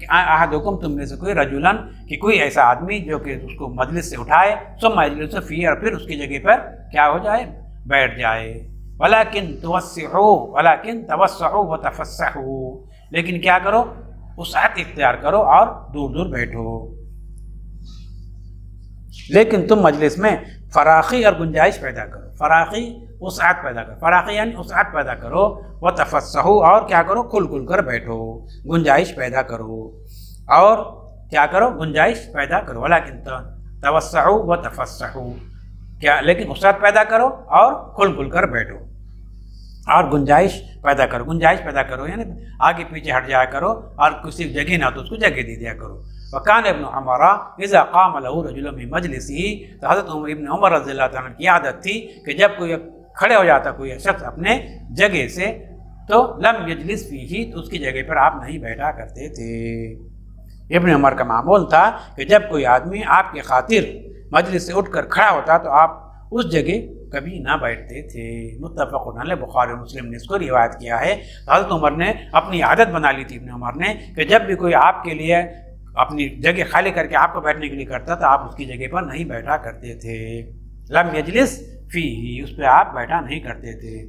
کہ احدکم تم میں سے کوئی رجلن کہ کوئی ایسا آدمی جو کہ اس کو مجلس سے اٹھائے ثم یجلس فیہ اور پھر اس کی جگہ پر کیا ہو جائے بیٹھ جائے ولکن توسعوا وتفسحوا لیکن کیا کرو وسعت اختیار کرو اور دور دور بیٹھو لیکن تم مجلس میں فراخی اور گنجائش پیدا کرو فراخی وسعت پیدا کرو فراخی یعنی وسعت پیدا کرو وتفسحوا اور کیا کرو کھل کھل کر بیٹھو گنجائش پیدا کرو اور کیا کرو گنجائش پیدا کرو ولیکن توسعوا وتفسحوا کیا لیکن وسعت پیدا کرو اور کھل کھل کر بیٹھو اور گنجائش پیدا کرو یعنی آگے پیچھے ہٹ جایا کرو اور کسی جگہ نہ تو اس کو جگہ دے دیا کرو وکان ابن عمر اذا قام له رجل من مجلسه تو حضرت ابن عمر رضی اللہ تعالیٰ کی عادت تھی کہ جب کوئی کھڑے ہو جاتا کوئی شخص اپنے جگہ سے تو لم یجلس فیہ تو اس کی جگہ پر آپ نہیں بیٹھا کرتے تھے ابن عمر کا معمول تھا کہ جب کوئی آدمی آپ کی خاطر مجلس سے اٹھ کر کھڑا ہوتا تو آپ اس جگہ کبھی نہ بیٹھتے تھے متفق علیہ بخاری اور مسلم نے اس کو روایت کیا ہے حضرت عمر نے اپنی عادت بنا لی تھی ابن عمر نے کہ جب بھی کوئی آپ کے لیے اپنی جگہ خالی کر کے آپ کو بیٹھنے کے لیے کرتا تو آپ اس کی جگہ پر نہیں بیٹھا کرتے تھے لم یجلس فیہ اس پہ آپ بیٹھا نہیں کرتے تھے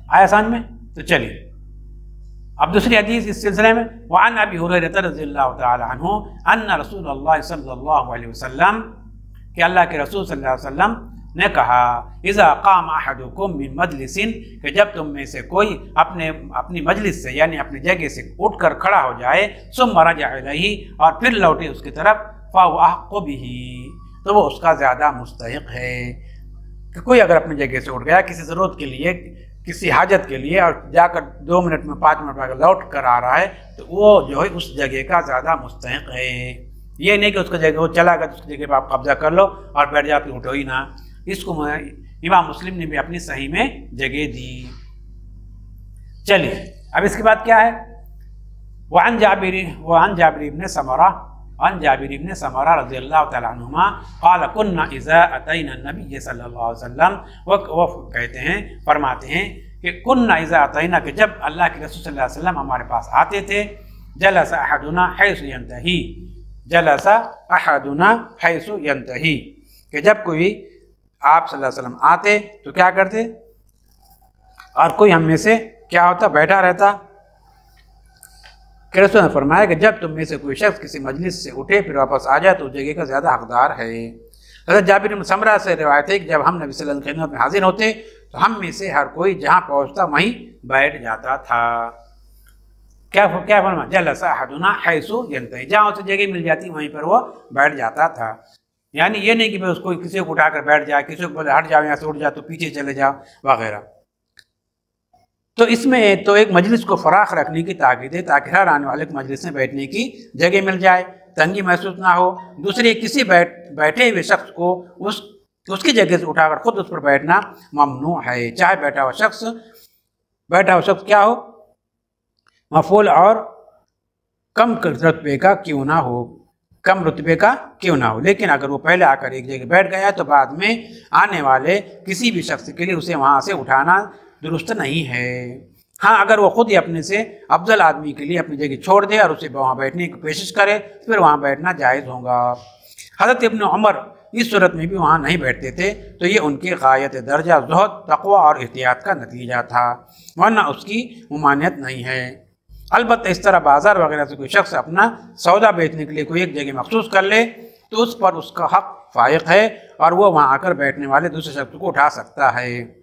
آیا سمجھ میں تو چلیے اب دوسری حدیث اس سلسلے میں وعن ابی ہریرہ رضی اللہ تعالی عنہ ان رسول اللہ صلی اللہ علیہ وسلم کہ اللہ کے رسول صلی اللہ علیہ وسلم نے کہا اذا قام احدکم من مجلس کہ جب تم میں سے کوئی اپنی مجلس سے یعنی اپنی جگہ سے اٹھ کر کھڑا ہو جائے ثم رجع الیہ اور پھر لوٹے اس کی طرف فهو احق به تو وہ اس کا زیادہ مستحق ہے کہ کوئی اگر اپنی جگہ سے اٹھ گیا کسی ضرورت کے لیے کسی حاجت کے لیے اور جا کر 2 منٹ میں 5 منٹ میں لوٹ کر آ رہا ہے تو وہ جو ہے اس جگہ کا زیادہ مستحق ہے یہ نہیں کہ اس کا جگہ وہ چلا گیا تو اس کی جگہ پہ آپ قبضہ کر لو اور بیٹھ جا پھر اٹھو ہی نہ اس کو امام مسلم نے بھی اپنی صحیح میں جگہ دی چلیے اب اس کے بعد کیا ہے وعن جابر بن سمرہ رضی اللہ تعالیٰ عنہما قال كنا اذا اتینا النبی صلی اللہ علیہ وسلم وہ کہتے ہیں فرماتے ہیں کہ كنا اذا اتینا کہ جب اللہ کے رسول صلی اللہ علیہ وسلم ہمارے پاس آتے تھے جلس احدنا حیث ینتہی کہ جب کوئی آپ صلی اللہ علیہ وسلم آتے تو کیا کرتے اور کوئی ہم میں سے کیا ہوتا بیٹھا رہتا کہ رسول نے فرمایا کہ جب تم میں سے کوئی شخص کسی مجلس سے اٹھے پھر واپس آ جائے تو اس جگہ کا زیادہ حقدار ہے حضرت جابر بن سمرہ سے روایت ہے کہ جب ہم نبی صلی اللہ علیہ وسلم کی خدمت میں حاضر ہوتے تو ہم میں سے ہر کوئی جہاں پہنچتا وہیں بیٹھ جاتا تھا کیا فرمایا جلس احدنا حیث ینتہی جہاں اسے جگہ مل جاتی وہیں پر وہ بیٹھ جاتا تھا یعنی یہ نہیں کہ اس کو کسی کو اٹھا کر بیٹھ جائے کسی کو بولے ہٹ جاؤ یہاں سے اٹھ جاؤ تو پیچھے چلے جاؤ وغیرہ تو اس میں تو ایک مجلس کو فراخ رکھنے کی تاکید ہے تاکہ ہر آنے والے کو مجلس میں بیٹھنے کی جگہ مل جائے تنگی محسوس نہ ہو دوسری کسی بیٹھے ہوئے شخص کو اس کی جگہ سے اٹھا کر خود اس پر بیٹھنا ممنوع ہے چاہے بیٹھا ہوا شخص کیا ہو مفعول اور کم رتبے کا کیوں نہ ہو لیکن اگر وہ پہلے آ کر ایک جگہ بیٹھ گیا تو بعد میں آنے والے کسی بھی شخص کے لیے اسے وہاں سے اٹھانا درست نہیں ہے ہاں اگر وہ خود ہی اپنے سے افضل آدمی کے لیے اپنی جگہ چھوڑ دے اور اسے وہاں بیٹھنے کی کوشش کرے پھر وہاں بیٹھنا جائز ہوگا حضرت ابن عمر اس صورت میں بھی وہاں نہیں بیٹھتے تھے تو یہ ان کے غایت درجہ زہد تقوی اور احتیاط کا نتیجہ تھا ورنہ اس کی ممانعت نہیں ہے البتہ اس طرح بازار وغیرہ سے کوئی شخص اپنا سودا بیچنے کے لیے کوئی ایک جگہ مخصوص کر لے تو اس پر اس کا حق فائق ہے اور وہ وہاں آ کر بیٹھنے والے دوسرے شخص کو اٹھا سکتا ہے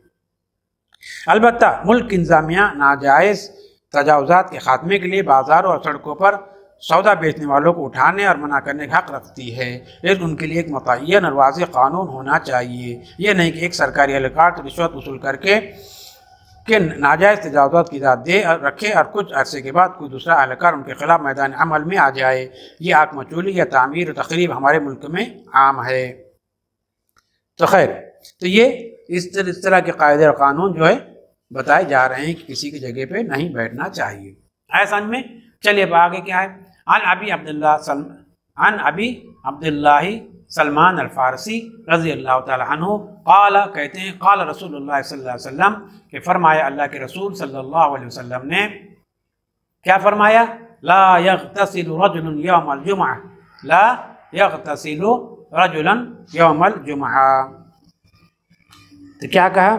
البتہ ملک انتظامیہ ناجائز تجاوزات کے خاتمے کے لیے بازاروں اور سڑکوں پر سودا بیچنے والوں کو اٹھانے اور منع کرنے کا حق رکھتی ہے لیکن ان کے لیے ایک متعین اور واضح قانون ہونا چاہیے یہ نہیں کہ ایک سرکاری اہلکار تو رشوت وصول کر کے ناجائز تجاوزات کی اجازت دے اور رکھے اور کچھ عرصے کے بعد کوئی دوسرا اہلکار ان کے خلاف میدان عمل میں آ جائے یہ آنکھ مچولی یا تعمیر و تخریب ہمارے ملک میں عام ہے تو خیر تو یہ اس طرح کے قاعدے اور قانون جو ہے بتائے جا رہے ہیں کہ کسی کی جگہ پہ نہیں بیٹھنا چاہیے سمجھ میں چلیے اب آگے کیا ہے عن ابی عبداللہ سلمان الفارسی رضی اللہ تعالی عنہ قال کہتے ہیں قال رسول اللہ صلی اللہ علیہ وسلم کہ فرمایا اللہ کے رسول صلی اللہ علیہ وسلم نے کیا فرمایا لا یغتسل رجل یوم الجمعہ، لا یغتسل رجلا یوم الجمعہ۔ تو کیا کہا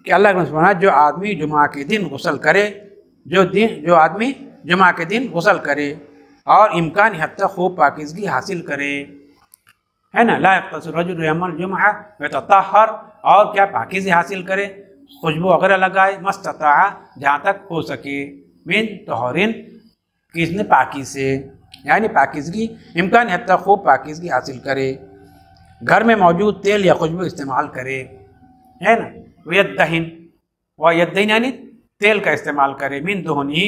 کہ اللہ کے فرمایا جو آدمی جمعہ کے دن غسل کرے، جو آدمی جمعہ کے دن غسل کرے اور امکان حد تک خوب پاکیزگی حاصل کرے، ہے نا، لا یغتسل رجل یوم الجمعہ ویتطہر، اور کیا پاکیزی حاصل کرے، خوشبو وغیرہ لگائے، مستطاع جہاں تک ہو سکے، من طہورن کس نے پاکی سے، یعنی پاکیزگی امکان حد تک خوب پاکیزگی حاصل کرے، گھر میں موجود تیل یا خوشبو استعمال کرے، ہے نا، ویدہن، ویدہن یعنی تیل کا استعمال کرے، من دہنی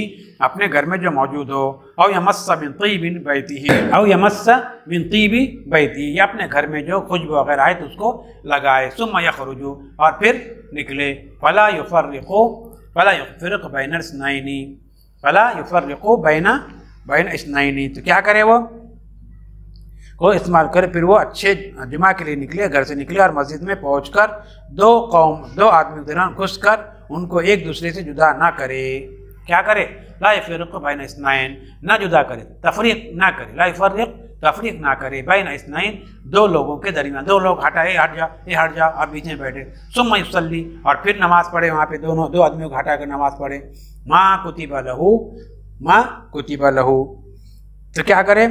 اپنے گھر میں جو موجود ہو، او یمس من طیب بیتہ، او یمس من طیب بیتہ، یا اپنے گھر میں جو خوشبو وغیرہ آئے تو اس کو لگائے، ثم یخرج، اور پھر نکلے، فلا یفرق بین اثنین، فلا یفرق بین اثنین، تو کیا کرے وہ کو استعمال کرے، پھر وہ اچھے جمعہ کے لیے نکلے، گھر سے نکلے اور مسجد میں پہنچ کر دو آدمی کے درمیان گھس کر ان کو ایک دوسرے سے جدا نہ کرے، کیا کرے، لا یفرق بین اثنین، نہ جدا کرے، تفریق نہ کرے، لا یفرق تفریق نہ کرے، بین اثنین دو لوگوں کے درمیان، دو لوگ ہٹا، اے ہٹ جا، اے ہٹ جا، اور بیچ میں بیٹھے، ثم یصلی، اور پھر نماز پڑھے، وہاں پہ دو آدمیوں کو ہٹا کر نماز پڑھے، ما کتب لہ، تو کیا کرے،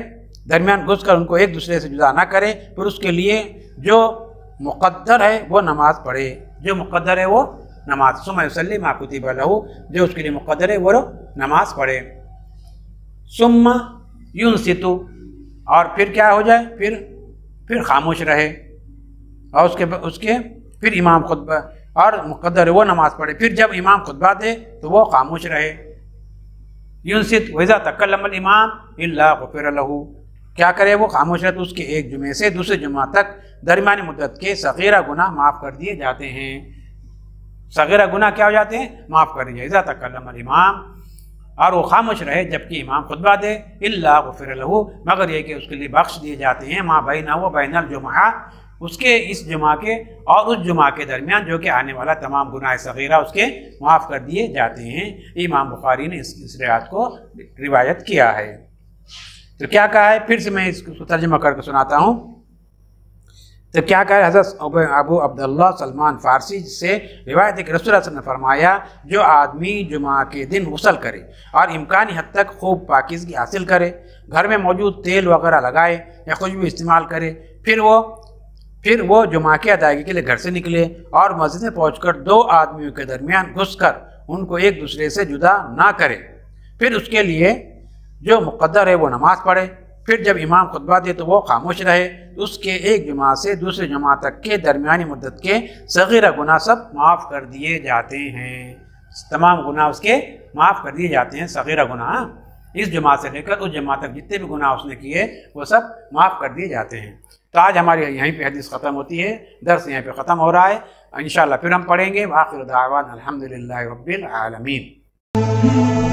درمیان گھس کر ان کو ایک دوسرے سے جدا نہ کرے، پھر اس کے لیے جو مقدر ہے وہ نماز پڑھے، جو مقدر ہے وہ نماز، ثم یصلی ما کتب لہ، جو اس کے لیے مقدر ہے وہ نماز پڑھے، ثم ینصت، اور پھر کیا ہو جائے، پھر خاموش رہے، اور اس کے پھر امام خطبہ، اور مقدر ہے وہ نماز پڑھے، پھر جب امام خطبہ دے تو وہ خاموش رہے، ینصت، وَإِذَا تَكَلَّمَ الْإِمَامُ إِلَّا غُفِرَ لَهُ، کیا کرے وہ خاموش رہے تو اس کے ایک جمعے سے دوسرے جمعہ تک درمیانی مدت کے صغیرہ گناہ معاف کر دیے جاتے ہیں، صغیرہ گناہ کیا ہو جاتے ہیں، معاف کر دیے، اذا تکلم الامام، اور وہ خاموش رہے جبکہ امام خطبہ دے، الا غفر لہ، مگر یہ کہ اس کے لیے بخش دیے جاتے ہیں، ما بینہ و بین الجمعہ، اس کے اس جمعہ کے اور اس جمعہ کے درمیان جو کہ آنے والا تمام گناہ صغیرہ اس کے معاف کر دیے جاتے ہیں۔ امام بخاری نے اس روایت کو روایت کیا ہے۔ تو کیا کہا ہے، پھر سے میں اس کو ترجمہ کر کے سناتا ہوں۔ تو کیا کہا ہے حضرت ابو عبداللہ سلمان فارسی سے روایت ہے کہ رسول اللہ صلی اللہ علیہ وسلم نے فرمایا، جو آدمی جمعہ کے دن غسل کرے اور امکانی حد تک خوب پاکیزگی حاصل کرے، گھر میں موجود تیل وغیرہ لگائے یا خوشبو استعمال کرے، پھر وہ جمعہ کی ادائیگی کے لیے گھر سے نکلے اور مسجد میں پہنچ کر دو آدمیوں کے درمیان گھس کر ان کو ایک دوسرے سے جدا نہ کرے، پھر اس کے لیے جو مقدر ہے وہ نماز پڑھے، پھر جب امام خطبہ دے تو وہ خاموش رہے، اس کے ایک جمعہ سے دوسرے جمعہ تک کے درمیانی مدت کے صغیرہ گناہ سب معاف کر دیے جاتے ہیں، تمام گناہ اس کے معاف کر دیے جاتے ہیں، صغیرہ گناہ اس جمعہ سے لے کر اس جمعہ تک جتنے بھی گناہ اس نے کیے وہ سب معاف کر دیے جاتے ہیں۔ تو آج ہماری یہیں پہ حدیث ختم ہوتی ہے، درس یہیں پہ ختم ہو رہا ہے، انشاءاللہ پھر ہم پڑھیں گے۔ وآخر دعوانا الحمدللہ رب العالمین۔